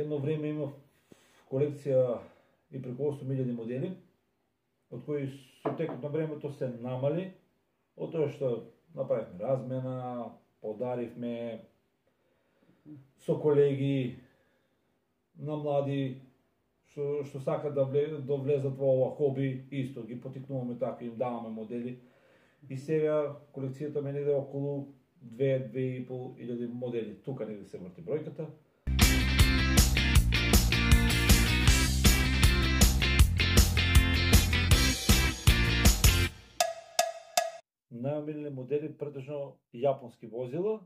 Едно време имав колекција и преку 8000 модели, од кои со текот на времето се намали, од тоа што направивме размена, подаривме со колеги на млади што сакат да влезат во ова хоби, исто ги потикнуваме така, им даваме модели. И сега колекцијата ми неде околу 2-2.500 модели. Тука неде се врти бројката. Најомилени модели претежно јапонски возила,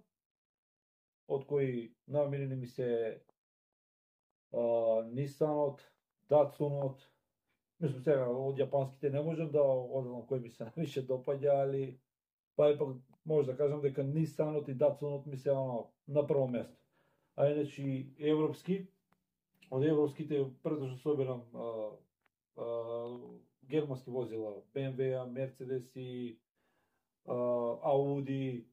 од кои најомилени ми се Нисанот, Датсунот. Мислам сега од јапонските не можам да одам кој ми се највише допаѓа, али па епак може да кажам дека Нисанот и Датсунот ми се на прво место. А иначе европски, од европските претежно собирам германски возила, BMW, Мерцедеси, Ауди.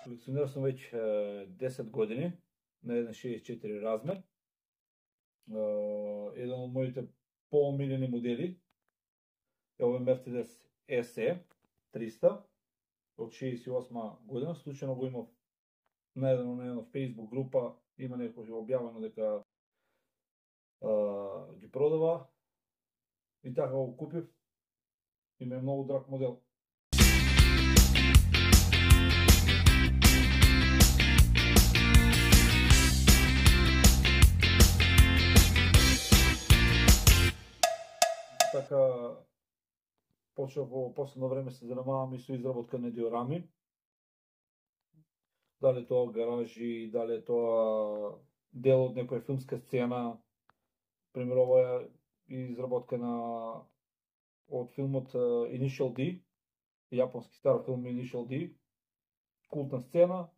Колекционер сум веќе 10 години на 1.64 размер. Еден од моите поомилени модели е овој Mercedes SE 300 од 68 година. Случајно го имав на една Facebook група, има некој објавено дека ги продава и така го купив и ми е многу драг модел. Така почнав во последно време се занимавам и со изработка на диорами. Дали тоа гаражи, дали тоа дел од некоја филмска сцена. Пример, ова е изработка од филмот Initial D, јапонски стар филм Initial D, култна сцена,